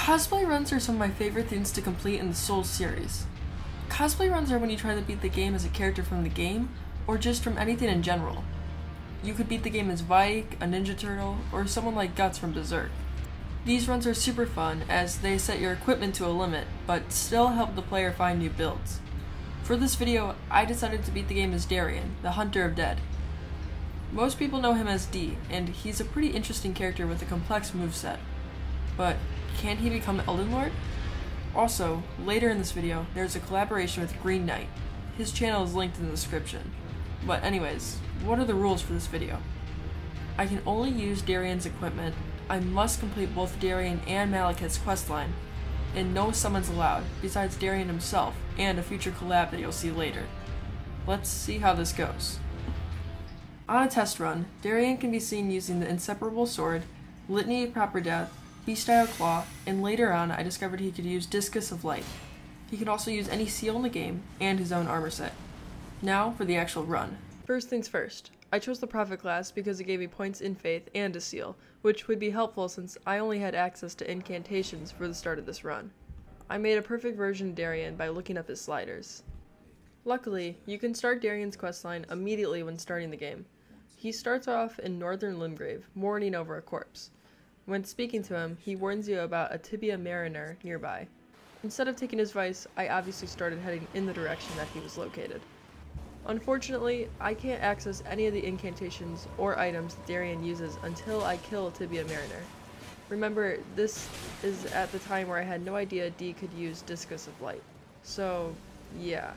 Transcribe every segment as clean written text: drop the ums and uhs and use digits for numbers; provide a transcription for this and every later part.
Cosplay runs are some of my favorite things to complete in the Souls series. Cosplay runs are when you try to beat the game as a character from the game, or just from anything in general. You could beat the game as Vike, a Ninja Turtle, or someone like Guts from Berserk. These runs are super fun as they set your equipment to a limit, but still help the player find new builds. For this video, I decided to beat the game as Darian, the Hunter of Dead. Most people know him as D, and he's a pretty interesting character with a complex moveset. But can he become Elden Lord? Also, later in this video, there's a collaboration with Green Knight. His channel is linked in the description. But anyways, what are the rules for this video? I can only use Darian's equipment, I must complete both Darian and Malekith's questline, and no summons allowed, besides Darian himself, and a future collab that you'll see later. Let's see how this goes. On a test run, Darian can be seen using the Inseparable Sword, Litany of Proper Death, Beast-Style Claw, and later on I discovered he could use Discus of Light. He can also use any seal in the game, and his own armor set. Now for the actual run. First things first, I chose the Prophet class because it gave me points in Faith and a seal, which would be helpful since I only had access to incantations for the start of this run. I made a perfect version of Darian by looking up his sliders. Luckily, you can start Darian's questline immediately when starting the game. He starts off in Northern Limgrave, mourning over a corpse. When speaking to him, he warns you about a Tibia Mariner nearby. Instead of taking his advice, I obviously started heading in the direction that he was located. Unfortunately, I can't access any of the incantations or items that Darian uses until I kill Tibia Mariner. Remember, this is at the time where I had no idea D could use Discus of Light. So, yeah.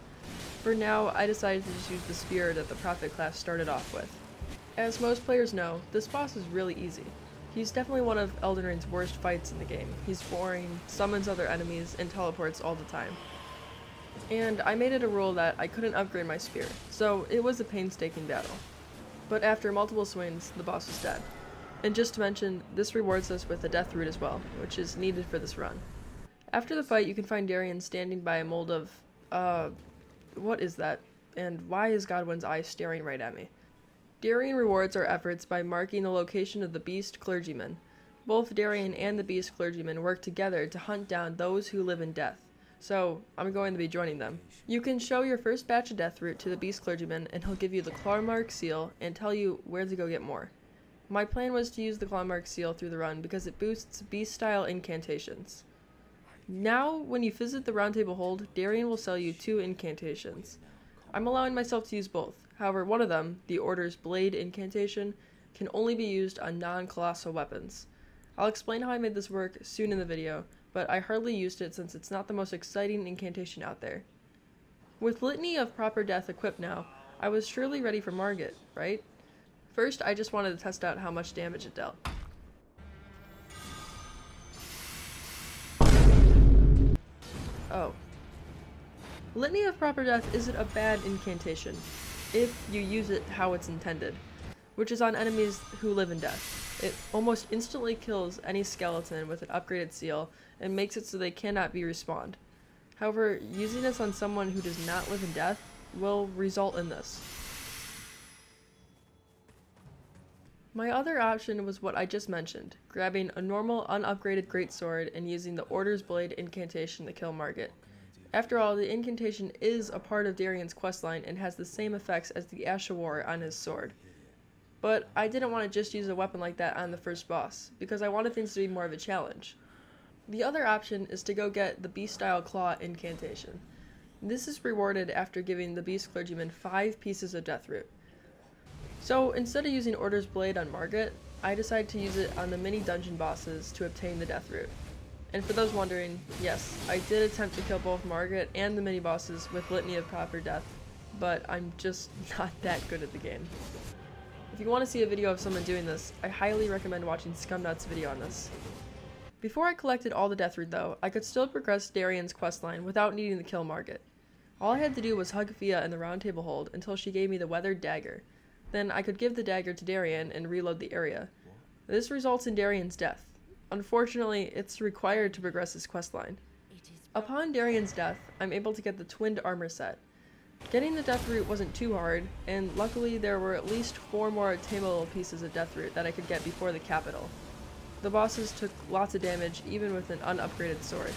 For now, I decided to just use the spear that the Prophet class started off with. As most players know, this boss is really easy. He's definitely one of Elden Ring's worst fights in the game. He's boring, summons other enemies, and teleports all the time. And I made it a rule that I couldn't upgrade my spear, so it was a painstaking battle. But after multiple swings, the boss was dead. And just to mention, this rewards us with a death root as well, which is needed for this run. After the fight, you can find Darian standing by a mold of, what is that? And why is Godwin's eye staring right at me? Darian rewards our efforts by marking the location of the Beast Clergyman. Both Darian and the Beast Clergyman work together to hunt down those who live in death, so I'm going to be joining them. You can show your first batch of death root to the Beast Clergyman and he'll give you the Claw Mark seal and tell you where to go get more. My plan was to use the Claw Mark seal through the run because it boosts Beast-style incantations. Now, when you visit the Roundtable Hold, Darian will sell you 2 incantations. I'm allowing myself to use both. However, one of them, the Order's Blade incantation, can only be used on non-colossal weapons. I'll explain how I made this work soon in the video, but I hardly used it since it's not the most exciting incantation out there. With Litany of Proper Death equipped now, I was surely ready for Margit, right? First, I just wanted to test out how much damage it dealt. Oh. Litany of Proper Death isn't a bad incantation, if you use it how it's intended, which is on enemies who live in death. It almost instantly kills any skeleton with an upgraded seal and makes it so they cannot be respawned. However, using this on someone who does not live in death will result in this. My other option was what I just mentioned, grabbing a normal unupgraded greatsword and using the Order's Blade incantation to kill Margit. After all, the incantation is a part of Darian's questline and has the same effects as the Ash of War on his sword. But I didn't want to just use a weapon like that on the first boss, because I wanted things to be more of a challenge. The other option is to go get the Beast-style Claw incantation. This is rewarded after giving the Beast Clergyman 5 pieces of death root. So instead of using Order's Blade on Margit, I decided to use it on the mini dungeon bosses to obtain the death root. And for those wondering, yes, I did attempt to kill both Margit and the mini-bosses with Litany of Proper Death, but I'm just not that good at the game. If you want to see a video of someone doing this, I highly recommend watching Scumnut's video on this. Before I collected all the death root though, I could still progress Darian's questline without needing to kill Margit. All I had to do was hug Fia in the Roundtable Hold until she gave me the Weathered Dagger. Then I could give the dagger to Darian and reload the area. This results in Darian's death. Unfortunately, it's required to progress his questline. Upon Darian's death, I'm able to get the twinned armor set. Getting the death root wasn't too hard, and luckily there were at least 4 more attainable pieces of death root that I could get before the capital. The bosses took lots of damage even with an unupgraded sword.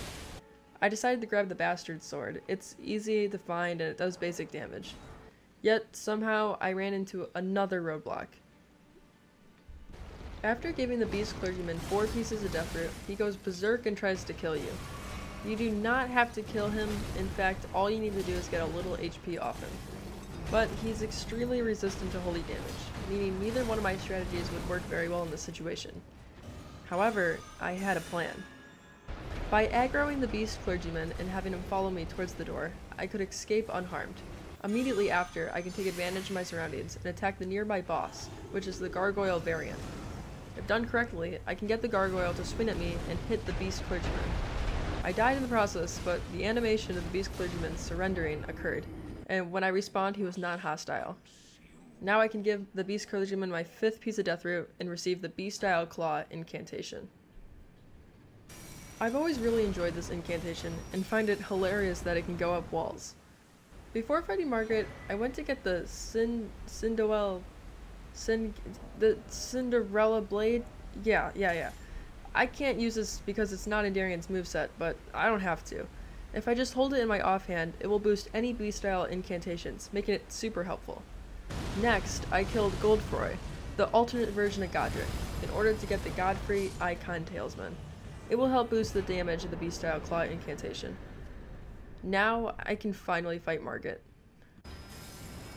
I decided to grab the bastard sword. It's easy to find and it does basic damage. Yet somehow I ran into another roadblock. After giving the beast clergyman 4 pieces of death root, he goes berserk and tries to kill you. You do not have to kill him. In fact, all you need to do is get a little HP off him. But he's extremely resistant to holy damage, meaning neither one of my strategies would work very well in this situation. However, I had a plan. By aggroing the beast clergyman and having him follow me towards the door, I could escape unharmed. Immediately after, I can take advantage of my surroundings and attack the nearby boss, which is the gargoyle variant. If done correctly, I can get the gargoyle to swing at me and hit the beast clergyman. I died in the process, but the animation of the beast clergyman surrendering occurred, and when I respawned, he was not hostile. Now I can give the beast clergyman my 5th piece of death root and receive the beast-style claw incantation. I've always really enjoyed this incantation and find it hilarious that it can go up walls. Before fighting Margaret, I went to get the Cinderella blade? Yeah. I can't use this because it's not in Darian's moveset, but I don't have to. If I just hold it in my offhand, it will boost any beast-style incantations, making it super helpful. Next, I killed Goldfroy, the alternate version of Godric, in order to get the Godfrey Icon Talesman. It will help boost the damage of the beast-style claw incantation. Now, I can finally fight Margaret.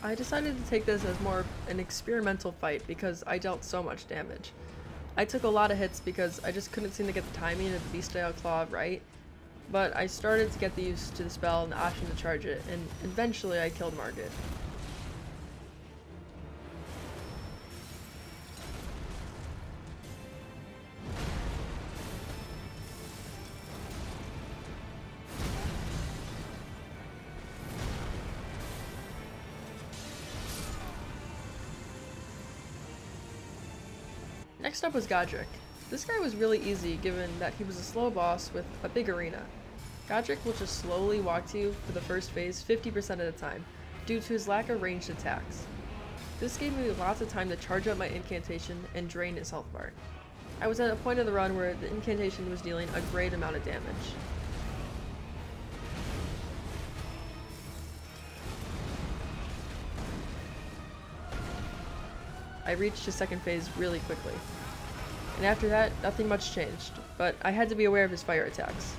I decided to take this as more of an experimental fight because I dealt so much damage. I took a lot of hits because I just couldn't seem to get the timing of the beast-style claw right, but I started to get used to the spell and the option to charge it, and eventually I killed Margaret. Next up was Godric. This guy was really easy given that he was a slow boss with a big arena. Godric will just slowly walk to you for the first phase 50% of the time, due to his lack of ranged attacks. This gave me lots of time to charge up my incantation and drain his health bar. I was at a point of the run where the incantation was dealing a great amount of damage. I reached his second phase really quickly. And after that, nothing much changed, but I had to be aware of his fire attacks.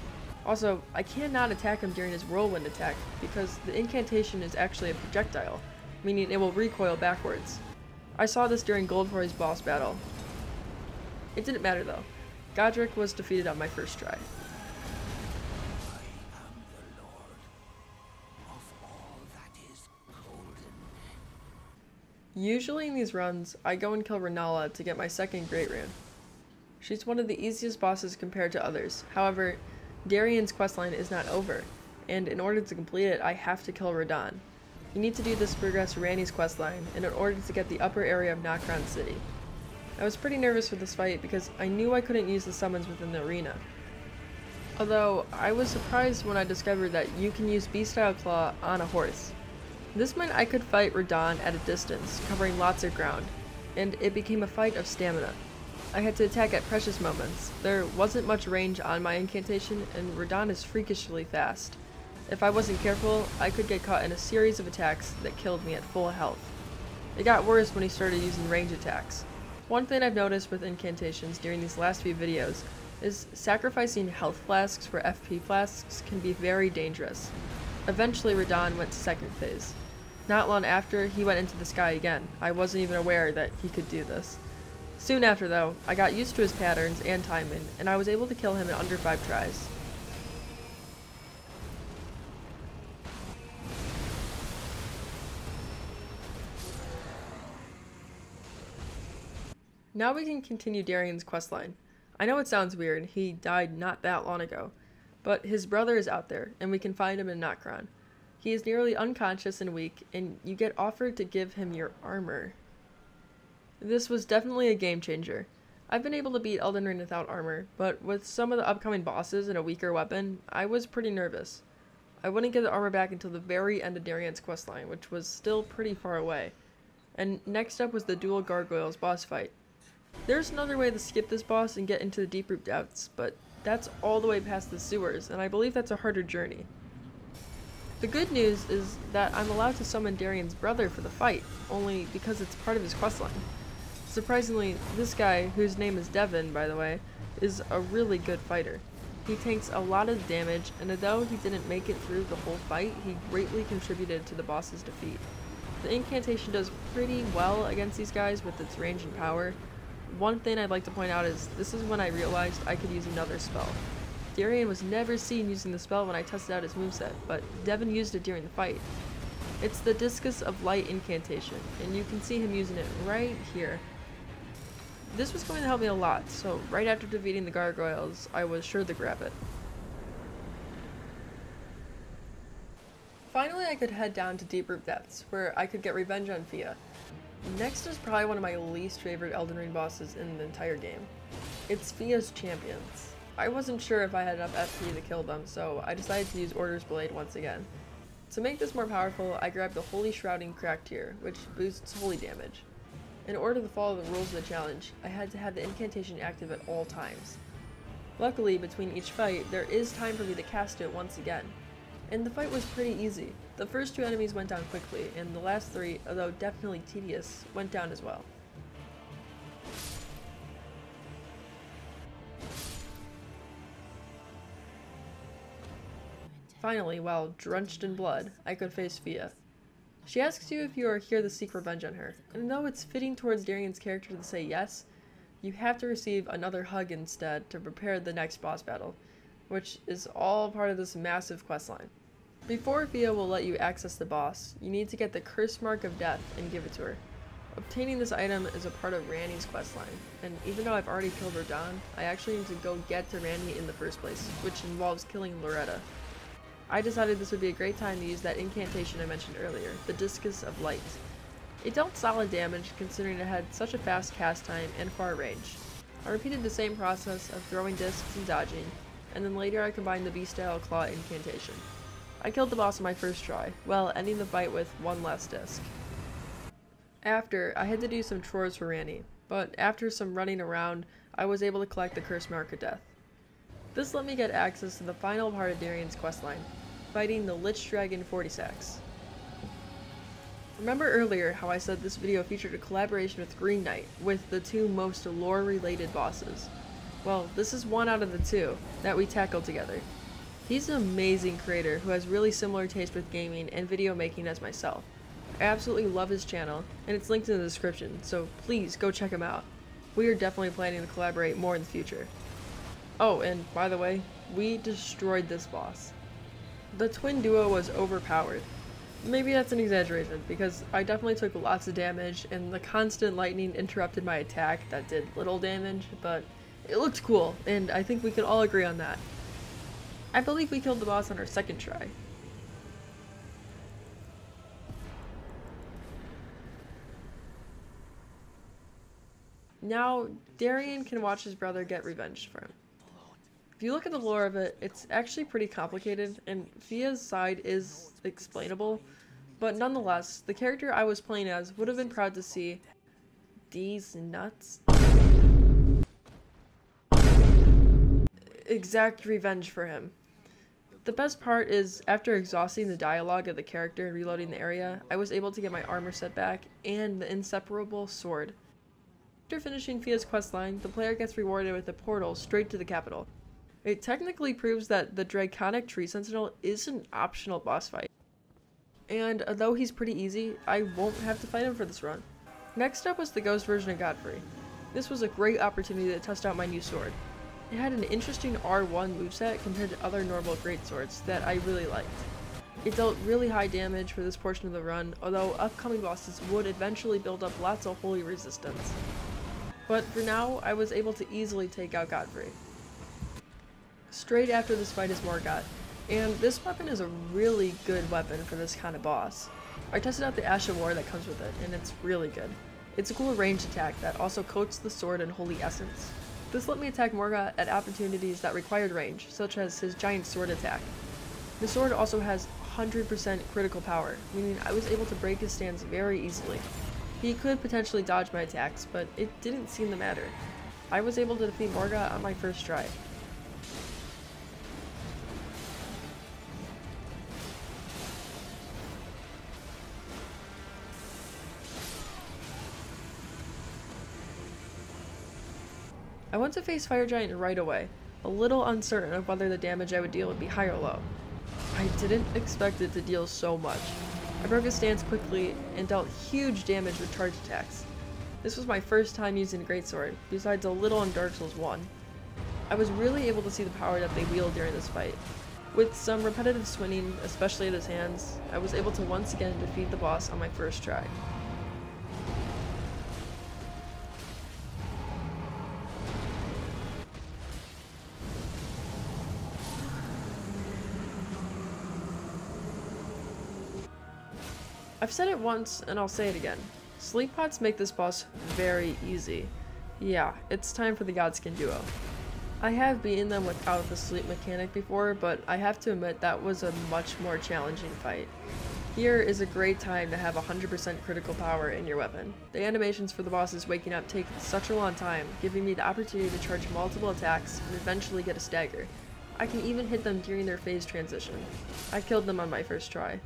Also, I cannot attack him during his whirlwind attack because the incantation is actually a projectile, meaning it will recoil backwards. I saw this during Goldfroy's boss battle. It didn't matter though. Godric was defeated on my first try. Usually in these runs, I go and kill Renala to get my second Great Rune. She's one of the easiest bosses compared to others. However, Darian's questline is not over, and in order to complete it, I have to kill Radahn. You need to do this to progress Ranni's questline, and in order to get the upper area of Nokron City. I was pretty nervous for this fight because I knew I couldn't use the summons within the arena. Although, I was surprised when I discovered that you can use Beast-style Claw on a horse. This meant I could fight Radahn at a distance, covering lots of ground, and it became a fight of stamina. I had to attack at precious moments. There wasn't much range on my incantation, and Radahn is freakishly fast. If I wasn't careful, I could get caught in a series of attacks that killed me at full health. It got worse when he started using range attacks. One thing I've noticed with incantations during these last few videos is sacrificing health flasks for FP flasks can be very dangerous. Eventually Radahn went to second phase. Not long after, he went into the sky again. I wasn't even aware that he could do this. Soon after though, I got used to his patterns and timing, and I was able to kill him in under 5 tries. Now we can continue Darian's questline. I know it sounds weird, he died not that long ago, but his brother is out there, and we can find him in Nokron. He is nearly unconscious and weak, and you get offered to give him your armor. This was definitely a game changer. I've been able to beat Elden Ring without armor, but with some of the upcoming bosses and a weaker weapon, I was pretty nervous. I wouldn't get the armor back until the very end of Darian's questline, which was still pretty far away. And next up was the dual gargoyles boss fight. There's another way to skip this boss and get into the deep root depths, but that's all the way past the sewers, and I believe that's a harder journey. The good news is that I'm allowed to summon Darian's brother for the fight, only because it's part of his questline. Surprisingly, this guy, whose name is Devin by the way, is a really good fighter. He takes a lot of damage, and although he didn't make it through the whole fight, he greatly contributed to the boss's defeat. The incantation does pretty well against these guys with its range and power. One thing I'd like to point out is this is when I realized I could use another spell. Darian was never seen using the spell when I tested out his moveset, but Devin used it during the fight. It's the Discus of Light incantation, and you can see him using it right here. This was going to help me a lot, so right after defeating the gargoyles, I was sure to grab it. Finally, I could head down to Deep Root Depths, where I could get revenge on Fia. Next is probably one of my least favorite Elden Ring bosses in the entire game. It's Fia's champions. I wasn't sure if I had enough FP to kill them, so I decided to use Order's Blade once again. To make this more powerful, I grabbed the Holy Shrouding Cracked here, which boosts holy damage. In order to follow the rules of the challenge, I had to have the incantation active at all times. Luckily, between each fight, there is time for me to cast it once again. And the fight was pretty easy. The first 2 enemies went down quickly, and the last 3, although definitely tedious, went down as well. Finally, while drenched in blood, I could face Fia. She asks you if you are here to seek revenge on her, and though it's fitting towards Darian's character to say yes, you have to receive another hug instead to prepare the next boss battle, which is all part of this massive questline. Before Fia will let you access the boss, you need to get the Curse Mark of Death and give it to her. Obtaining this item is a part of Ranni's questline, and even though I've already killed Radahn, I actually need to go get to Ranni in the first place, which involves killing Loretta. I decided this would be a great time to use that incantation I mentioned earlier, the Discus of Light. It dealt solid damage considering it had such a fast cast time and far range. I repeated the same process of throwing discs and dodging, and then later I combined the Beastile Claw incantation. I killed the boss on my first try, well ending the fight with one last disc. After, I had to do some chores for Ranni, but after some running around, I was able to collect the Curse Mark of Death. This let me get access to the final part of Darian's questline, fighting the Lich Dragon 40 Sacks. Remember earlier how I said this video featured a collaboration with Green Knight, with the 2 most lore-related bosses? Well, this is one out of the 2 that we tackled together. He's an amazing creator who has really similar taste with gaming and video making as myself. I absolutely love his channel, and it's linked in the description, so please go check him out. We are definitely planning to collaborate more in the future. Oh, and by the way, we destroyed this boss. The twin duo was overpowered. Maybe that's an exaggeration, because I definitely took lots of damage, and the constant lightning interrupted my attack that did little damage, but it looked cool, and I think we can all agree on that. I believe we killed the boss on our second try. Now, Darian can watch his brother get revenge for him. If you look at the lore of it, it's actually pretty complicated, and Fia's side is explainable, but nonetheless, the character I was playing as would have been proud to see these nuts exact revenge for him. The best part is, after exhausting the dialogue of the character and reloading the area, I was able to get my armor set back and the inseparable sword. After finishing Fia's questline, the player gets rewarded with a portal straight to the capital. It technically proves that the Draconic Tree Sentinel is an optional boss fight. And although he's pretty easy, I won't have to fight him for this run. Next up was the ghost version of Godfrey. This was a great opportunity to test out my new sword. It had an interesting R1 moveset compared to other normal greatswords that I really liked. It dealt really high damage for this portion of the run, although upcoming bosses would eventually build up lots of holy resistance. But for now, I was able to easily take out Godfrey. Straight after this fight is Morgott, and this weapon is a really good weapon for this kind of boss. I tested out the Ash of War that comes with it, and it's really good. It's a cool ranged attack that also coats the sword in holy essence. This let me attack Morgott at opportunities that required range, such as his giant sword attack. The sword also has 100% critical power, meaning I was able to break his stance very easily. He could potentially dodge my attacks, but it didn't seem to matter. I was able to defeat Morga on my first try. I went to face Fire Giant right away, a little uncertain of whether the damage I would deal would be high or low. I didn't expect it to deal so much. I broke his stance quickly and dealt huge damage with charge attacks. This was my first time using a greatsword, besides a little on Dark Souls 1. I was really able to see the power that they wield during this fight. With some repetitive swinging, especially at his hands, I was able to once again defeat the boss on my first try. I've said it once, and I'll say it again. Sleep pots make this boss very easy. Yeah, it's time for the Godskin duo. I have beaten them without the sleep mechanic before, but I have to admit that was a much more challenging fight. Here is a great time to have 100% critical power in your weapon. The animations for the bosses waking up take such a long time, giving me the opportunity to charge multiple attacks and eventually get a stagger. I can even hit them during their phase transition. I killed them on my first try.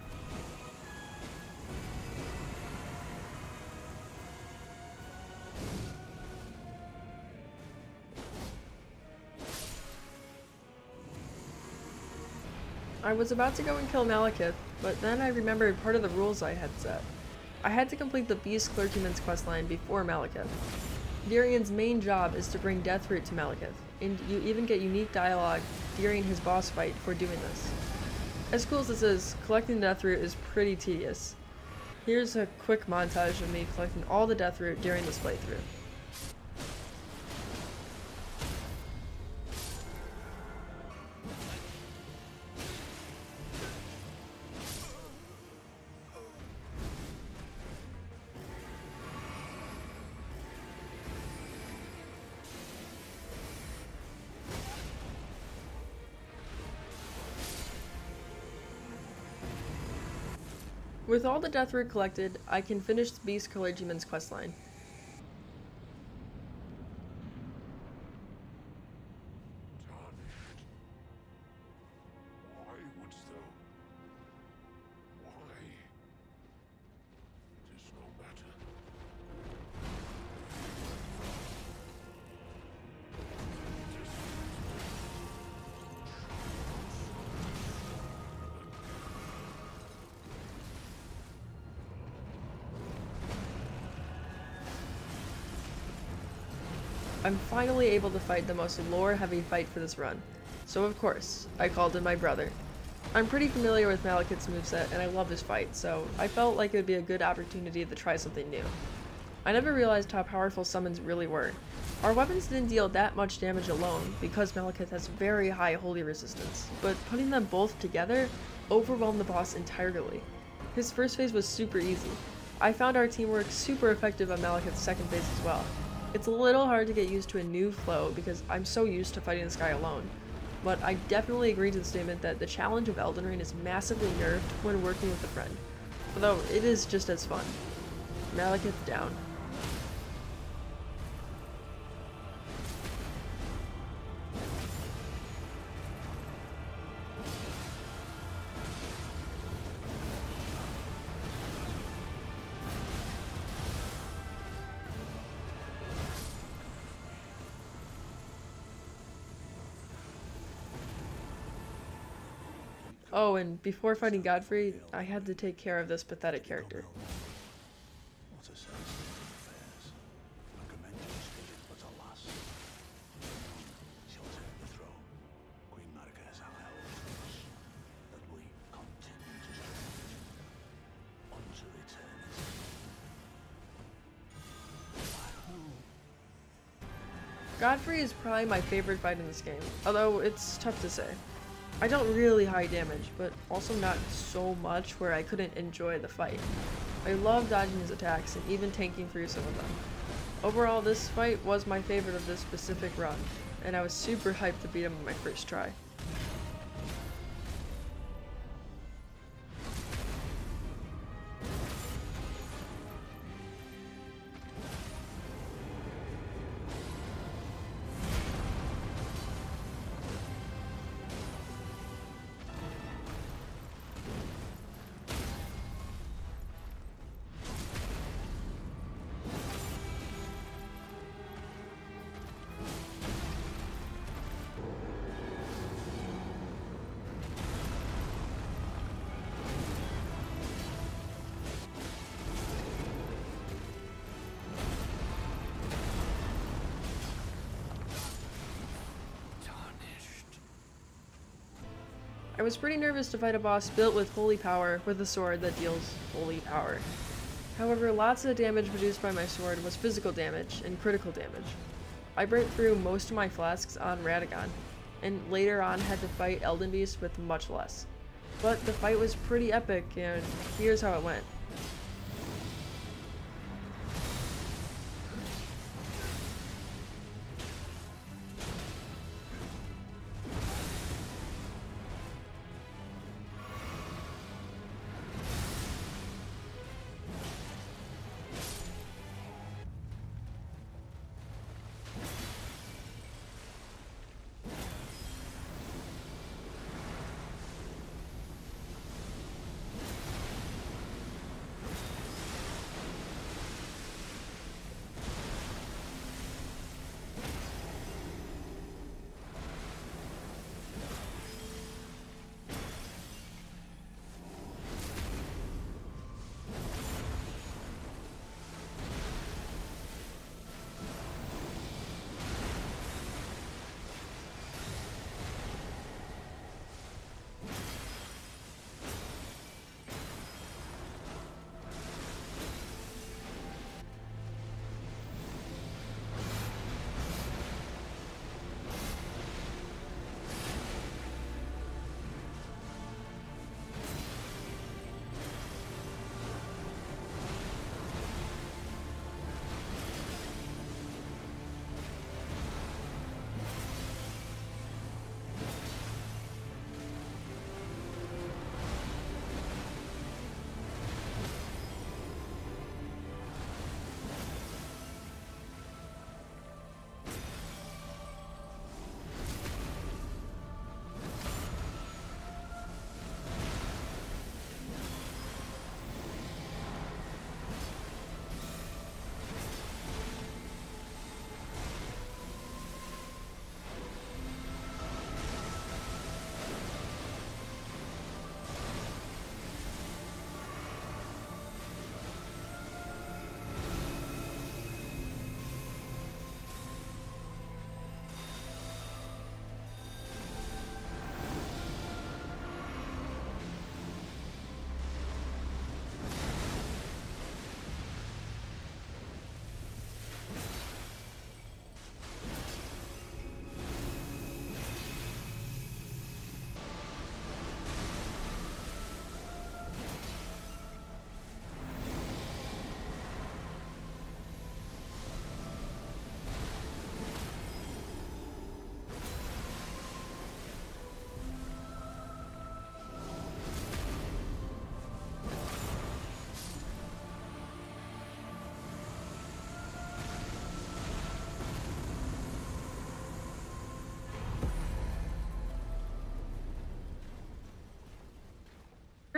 I was about to go and kill Malekith, but then I remembered part of the rules I had set. I had to complete the Beast Clergyman's questline before Malekith. Darian's main job is to bring Deathroot to Malekith, and you even get unique dialogue during his boss fight for doing this. As cool as this is, collecting Deathroot is pretty tedious. Here's a quick montage of me collecting all the Deathroot during this playthrough. With all the Deathroot collected, I can finish the Beast Clergyman's questline. Why wouldst thou? Why? It is no matter. I'm finally able to fight the most lore-heavy fight for this run, so of course, I called in my brother. I'm pretty familiar with Malekith's moveset and I love this fight, so I felt like it would be a good opportunity to try something new. I never realized how powerful summons really were. Our weapons didn't deal that much damage alone, because Malekith has very high holy resistance, but putting them both together overwhelmed the boss entirely. His first phase was super easy. I found our teamwork super effective on Malekith's second phase as well. It's a little hard to get used to a new flow because I'm so used to fighting this guy alone, but I definitely agree to the statement that the challenge of Elden Ring is massively nerfed when working with a friend, although it is just as fun. Malekith down. Oh, and before fighting Godfrey, I had to take care of this pathetic character. What a sense of affairs. I commend your spirit, but alas, none shall take the throne. Queen Marika has held us, that we continue to strive unto eternity. Godfrey is probably my favorite fight in this game, although it's tough to say. I dealt really high damage, but also not so much where I couldn't enjoy the fight. I love dodging his attacks and even tanking through some of them. Overall, this fight was my favorite of this specific run, and I was super hyped to beat him on my first try. I was pretty nervous to fight a boss built with holy power with a sword that deals holy power. However, lots of the damage produced by my sword was physical damage and critical damage. I burnt through most of my flasks on Radagon, and later on had to fight Elden Beast with much less. But the fight was pretty epic, and here's how it went.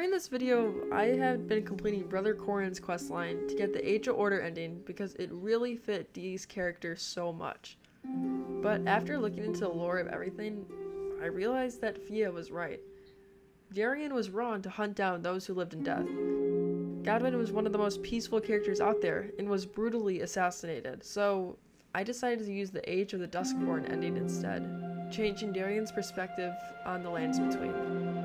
During this video, I have been completing Brother Corrin's questline to get the Age of Order ending because it really fit Dee's character so much. But after looking into the lore of everything, I realized that Fia was right. Darian was wrong to hunt down those who lived in death. Godwin was one of the most peaceful characters out there and was brutally assassinated, so I decided to use the Age of the Duskborn ending instead, changing Darian's perspective on the lands between.